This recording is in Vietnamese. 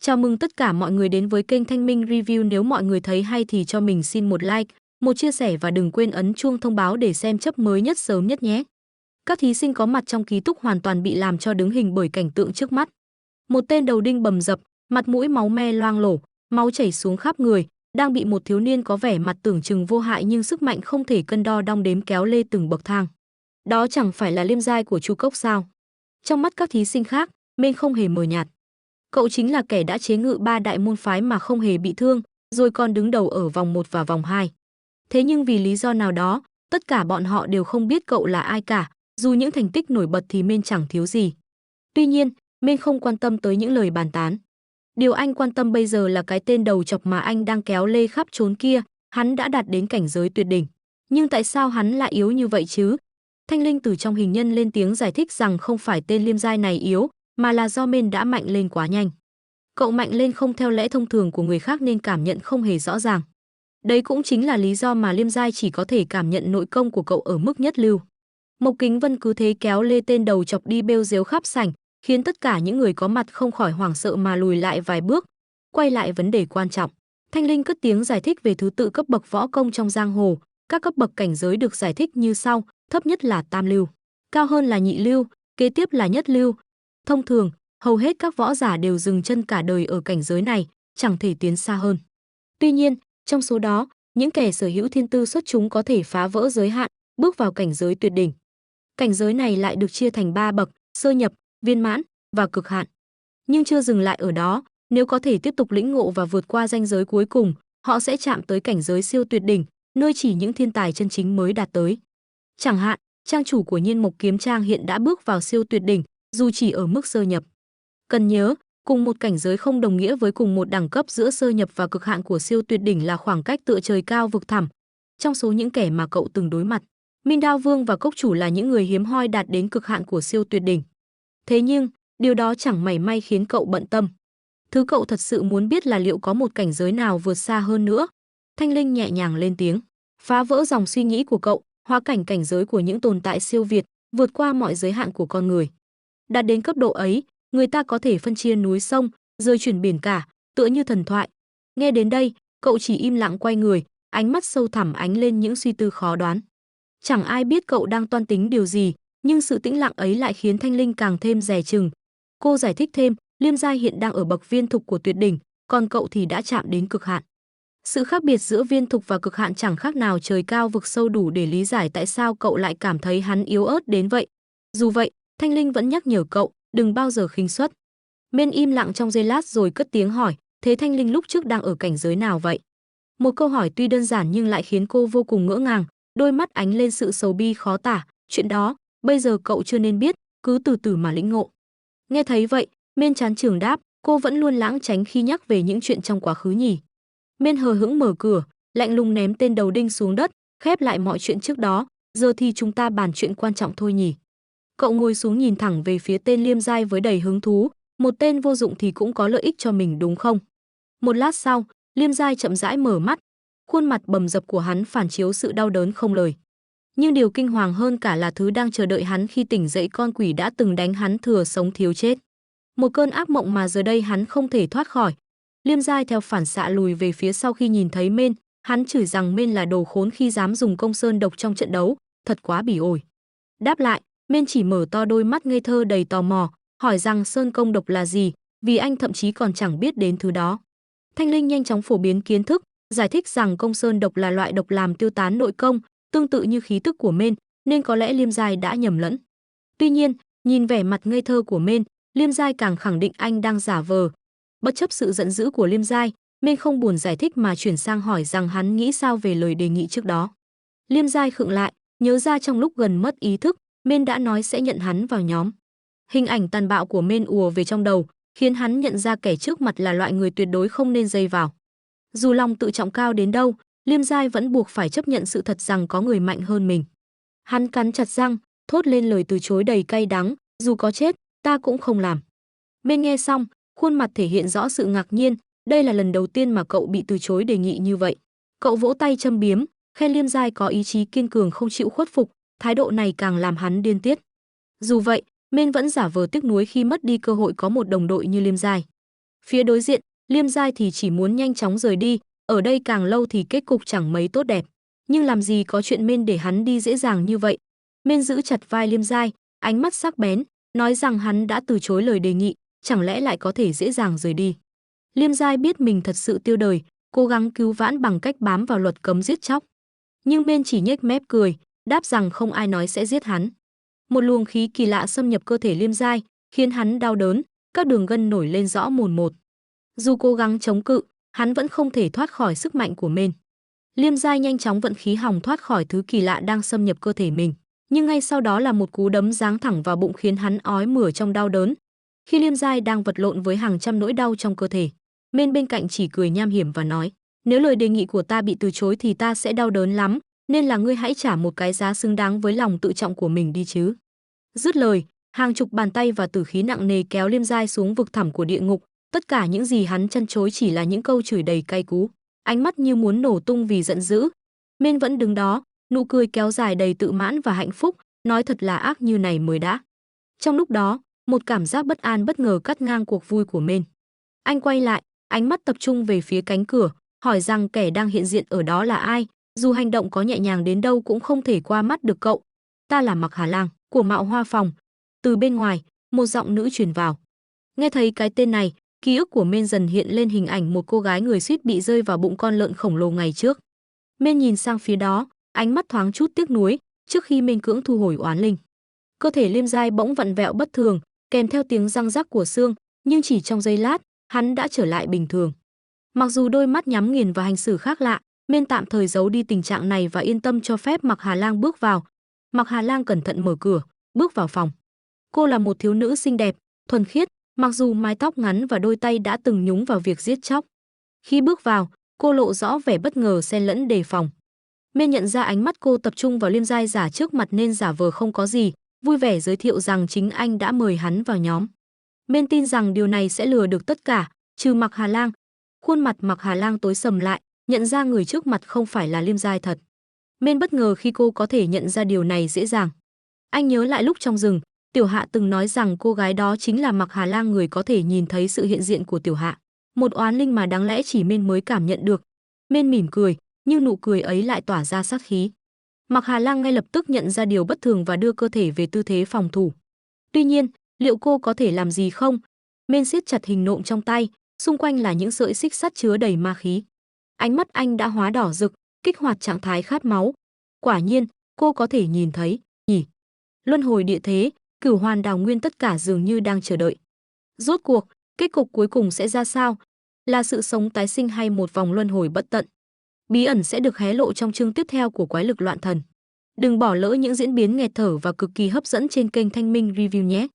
Chào mừng tất cả mọi người đến với kênh Thanh Minh Review. Nếu mọi người thấy hay thì cho mình xin một like, một chia sẻ và đừng quên ấn chuông thông báo để xem chấp mới nhất sớm nhất nhé. Các thí sinh có mặt trong ký túc hoàn toàn bị làm cho đứng hình bởi cảnh tượng trước mắt. Một tên đầu đinh bầm dập, mặt mũi máu me loang lổ, máu chảy xuống khắp người, đang bị một thiếu niên có vẻ mặt tưởng chừng vô hại nhưng sức mạnh không thể cân đo đong đếm kéo lê từng bậc thang. Đó chẳng phải là liêm giai của Chu Cốc sao? Trong mắt các thí sinh khác, Mênh không hề mờ nhạt. Cậu chính là kẻ đã chế ngự 3 đại môn phái mà không hề bị thương, rồi còn đứng đầu ở vòng 1 và vòng 2. Thế nhưng vì lý do nào đó, tất cả bọn họ đều không biết cậu là ai cả, dù những thành tích nổi bật thì Mênh chẳng thiếu gì. Tuy nhiên, Mênh không quan tâm tới những lời bàn tán. Điều anh quan tâm bây giờ là cái tên đầu chọc mà anh đang kéo lê khắp trốn kia, hắn đã đạt đến cảnh giới tuyệt đỉnh. Nhưng tại sao hắn lại yếu như vậy chứ? Thanh Linh từ trong hình nhân lên tiếng giải thích rằng không phải tên liêm giai này yếu, mà là do Mênh đã mạnh lên quá nhanh. Cậu mạnh lên không theo lẽ thông thường của người khác nên cảm nhận không hề rõ ràng. Đấy cũng chính là lý do mà liêm giai chỉ có thể cảm nhận nội công của cậu ở mức nhất lưu. Mộc Kính Vân cứ thế kéo lê tên đầu chọc đi bêu rếu khắp sảnh, khiến tất cả những người có mặt không khỏi hoảng sợ mà lùi lại vài bước. Quay lại vấn đề quan trọng, Thanh Linh cất tiếng giải thích về thứ tự cấp bậc võ công trong giang hồ. Các cấp bậc cảnh giới được giải thích như sau: thấp nhất là tam lưu, cao hơn là nhị lưu, kế tiếp là nhất lưu. Thông thường, hầu hết các võ giả đều dừng chân cả đời ở cảnh giới này, chẳng thể tiến xa hơn. Tuy nhiên, trong số đó, những kẻ sở hữu thiên tư xuất chúng có thể phá vỡ giới hạn, bước vào cảnh giới tuyệt đỉnh. Cảnh giới này lại được chia thành 3 bậc: sơ nhập, viên mãn và cực hạn. Nhưng chưa dừng lại ở đó, nếu có thể tiếp tục lĩnh ngộ và vượt qua ranh giới cuối cùng, họ sẽ chạm tới cảnh giới siêu tuyệt đỉnh, nơi chỉ những thiên tài chân chính mới đạt tới. Chẳng hạn, trang chủ của Nhiên Mộc Kiếm Trang hiện đã bước vào siêu tuyệt đỉnh, dù chỉ ở mức sơ nhập. Cần nhớ, cùng một cảnh giới không đồng nghĩa với cùng một đẳng cấp giữa sơ nhập và cực hạn của siêu tuyệt đỉnh là khoảng cách tựa trời cao vực thẳm. Trong số những kẻ mà cậu từng đối mặt, Minh Đao Vương và Cốc Chủ là những người hiếm hoi đạt đến cực hạn của siêu tuyệt đỉnh. Thế nhưng, điều đó chẳng mảy may khiến cậu bận tâm. Thứ cậu thật sự muốn biết là liệu có một cảnh giới nào vượt xa hơn nữa. Thanh Linh nhẹ nhàng lên tiếng, phá vỡ dòng suy nghĩ của cậu, hóa cảnh cảnh giới của những tồn tại siêu việt, vượt qua mọi giới hạn của con người. Đạt đến cấp độ ấy, người ta có thể phân chia núi sông, rời chuyển biển cả, tựa như thần thoại. Nghe đến đây, cậu chỉ im lặng quay người, ánh mắt sâu thẳm ánh lên những suy tư khó đoán. Chẳng ai biết cậu đang toan tính điều gì, nhưng sự tĩnh lặng ấy lại khiến Thanh Linh càng thêm dè chừng. Cô giải thích thêm, liêm giai hiện đang ở bậc viên thục của tuyệt đỉnh, còn cậu thì đã chạm đến cực hạn. Sự khác biệt giữa viên thục và cực hạn chẳng khác nào trời cao vực sâu, đủ để lý giải tại sao cậu lại cảm thấy hắn yếu ớt đến vậy. Dù vậy, Thanh Linh vẫn nhắc nhở cậu, đừng bao giờ khinh suất. Mênh im lặng trong giây lát rồi cất tiếng hỏi, thế Thanh Linh lúc trước đang ở cảnh giới nào vậy? Một câu hỏi tuy đơn giản nhưng lại khiến cô vô cùng ngỡ ngàng, đôi mắt ánh lên sự sầu bi khó tả. Chuyện đó, bây giờ cậu chưa nên biết, cứ từ từ mà lĩnh ngộ. Nghe thấy vậy, Mênh chán chường đáp, cô vẫn luôn lãng tránh khi nhắc về những chuyện trong quá khứ nhỉ. Mênh hờ hững mở cửa, lạnh lùng ném tên đầu đinh xuống đất, khép lại mọi chuyện trước đó, giờ thì chúng ta bàn chuyện quan trọng thôi nhỉ. Cậu ngồi xuống nhìn thẳng về phía tên liêm giai với đầy hứng thú, một tên vô dụng thì cũng có lợi ích cho mình đúng không? Một lát sau, liêm giai chậm rãi mở mắt, khuôn mặt bầm dập của hắn phản chiếu sự đau đớn không lời. Nhưng điều kinh hoàng hơn cả là thứ đang chờ đợi hắn khi tỉnh dậy, con quỷ đã từng đánh hắn thừa sống thiếu chết. Một cơn ác mộng mà giờ đây hắn không thể thoát khỏi. Liêm giai theo phản xạ lùi về phía sau khi nhìn thấy Mênh, hắn chửi rằng Mênh là đồ khốn khi dám dùng công sơn độc trong trận đấu, thật quá bỉ ổi. Đáp lại, Mênh chỉ mở to đôi mắt ngây thơ đầy tò mò, hỏi rằng sơn công độc là gì, vì anh thậm chí còn chẳng biết đến thứ đó. Thanh Linh nhanh chóng phổ biến kiến thức, giải thích rằng công sơn độc là loại độc làm tiêu tán nội công, tương tự như khí tức của Mênh, nên có lẽ liêm giai đã nhầm lẫn. Tuy nhiên, nhìn vẻ mặt ngây thơ của Mênh, liêm giai càng khẳng định anh đang giả vờ. Bất chấp sự giận dữ của liêm giai, Mênh không buồn giải thích mà chuyển sang hỏi rằng hắn nghĩ sao về lời đề nghị trước đó. Liêm giai khựng lại, nhớ ra trong lúc gần mất ý thức, Mênh đã nói sẽ nhận hắn vào nhóm. Hình ảnh tàn bạo của Mênh ùa về trong đầu, khiến hắn nhận ra kẻ trước mặt là loại người tuyệt đối không nên dây vào. Dù lòng tự trọng cao đến đâu, liêm giai vẫn buộc phải chấp nhận sự thật rằng có người mạnh hơn mình. Hắn cắn chặt răng, thốt lên lời từ chối đầy cay đắng, dù có chết, ta cũng không làm. Mênh nghe xong, khuôn mặt thể hiện rõ sự ngạc nhiên, đây là lần đầu tiên mà cậu bị từ chối đề nghị như vậy. Cậu vỗ tay châm biếm, khen liêm giai có ý chí kiên cường không chịu khuất phục, thái độ này càng làm hắn điên tiết. Dù vậy, Mênh vẫn giả vờ tiếc nuối khi mất đi cơ hội có một đồng đội như liêm giai. Phía đối diện, Liêm Giai thì chỉ muốn nhanh chóng rời đi, ở đây càng lâu thì kết cục chẳng mấy tốt đẹp. Nhưng làm gì có chuyện Mên để hắn đi dễ dàng như vậy. Mên giữ chặt vai Liêm Giai, ánh mắt sắc bén, nói rằng hắn đã từ chối lời đề nghị, chẳng lẽ lại có thể dễ dàng rời đi. Liêm Giai biết mình thật sự tiêu đời, cố gắng cứu vãn bằng cách bám vào luật cấm giết chóc. Nhưng Mên chỉ nhếch mép cười, đáp rằng không ai nói sẽ giết hắn. Một luồng khí kỳ lạ xâm nhập cơ thể Liêm Giai, khiến hắn đau đớn, các đường gân nổi lên rõ mồn một. Dù cố gắng chống cự, hắn vẫn không thể thoát khỏi sức mạnh của Mên. Liêm Giai nhanh chóng vận khí hòng thoát khỏi thứ kỳ lạ đang xâm nhập cơ thể mình, nhưng ngay sau đó là một cú đấm giáng thẳng vào bụng khiến hắn ói mửa trong đau đớn. Khi Liêm Giai đang vật lộn với hàng trăm nỗi đau trong cơ thể, Mên bên cạnh chỉ cười nham hiểm và nói: "Nếu lời đề nghị của ta bị từ chối thì ta sẽ đau đớn lắm, nên là ngươi hãy trả một cái giá xứng đáng với lòng tự trọng của mình đi chứ." Dứt lời, hàng chục bàn tay và tử khí nặng nề kéo Liêm Giai xuống vực thẳm của địa ngục. Tất cả những gì hắn chăn chối chỉ là những câu chửi đầy cay cú, ánh mắt như muốn nổ tung vì giận dữ. Mên vẫn đứng đó, nụ cười kéo dài đầy tự mãn và hạnh phúc, nói thật là ác như này mới đã. Trong lúc đó, một cảm giác bất an bất ngờ cắt ngang cuộc vui của Mên. Anh quay lại, ánh mắt tập trung về phía cánh cửa, hỏi rằng kẻ đang hiện diện ở đó là ai, dù hành động có nhẹ nhàng đến đâu cũng không thể qua mắt được cậu. "Ta là Mặc Hà Lang, của Mạo Hoa Phòng." Từ bên ngoài, một giọng nữ truyền vào. Nghe thấy cái tên này, ký ức của Mên dần hiện lên hình ảnh một cô gái người suýt bị rơi vào bụng con lợn khổng lồ ngày trước. Mên nhìn sang phía đó, ánh mắt thoáng chút tiếc nuối, trước khi Mên cưỡng thu hồi oán linh. Cơ thể Liêm Giai bỗng vặn vẹo bất thường, kèm theo tiếng răng rắc của xương, nhưng chỉ trong giây lát, hắn đã trở lại bình thường. Mặc dù đôi mắt nhắm nghiền và hành xử khác lạ, Mên tạm thời giấu đi tình trạng này và yên tâm cho phép Mặc Hà Lang bước vào. Mặc Hà Lang cẩn thận mở cửa, bước vào phòng. Cô là một thiếu nữ xinh đẹp, thuần khiết, mặc dù mái tóc ngắn và đôi tay đã từng nhúng vào việc giết chóc. Khi bước vào, cô lộ rõ vẻ bất ngờ xen lẫn đề phòng. Mên nhận ra ánh mắt cô tập trung vào Liêm Giai giả trước mặt nên giả vờ không có gì, vui vẻ giới thiệu rằng chính anh đã mời hắn vào nhóm. Mên tin rằng điều này sẽ lừa được tất cả, trừ Mặc Hà Lang. Khuôn mặt Mặc Hà Lang tối sầm lại, nhận ra người trước mặt không phải là Liêm Giai thật. Mên bất ngờ khi cô có thể nhận ra điều này dễ dàng. Anh nhớ lại lúc trong rừng, Tiểu Hạ từng nói rằng cô gái đó chính là Mặc Hà Lang, người có thể nhìn thấy sự hiện diện của Tiểu Hạ, một oán linh mà đáng lẽ chỉ Mên mới cảm nhận được. Mên mỉm cười, nhưng nụ cười ấy lại tỏa ra sát khí. Mặc Hà Lang ngay lập tức nhận ra điều bất thường và đưa cơ thể về tư thế phòng thủ. Tuy nhiên, liệu cô có thể làm gì không? Mên siết chặt hình nộm trong tay, xung quanh là những sợi xích sắt chứa đầy ma khí. Ánh mắt anh đã hóa đỏ rực, kích hoạt trạng thái khát máu. Quả nhiên, cô có thể nhìn thấy, nhỉ? Luân hồi địa thế, Cửu Hoàn Đào Nguyên, tất cả dường như đang chờ đợi. Rốt cuộc, kết cục cuối cùng sẽ ra sao? Là sự sống tái sinh hay một vòng luân hồi bất tận? Bí ẩn sẽ được hé lộ trong chương tiếp theo của Quái Lực Loạn Thần. Đừng bỏ lỡ những diễn biến nghẹt thở và cực kỳ hấp dẫn trên kênh Thanh Minh Review nhé!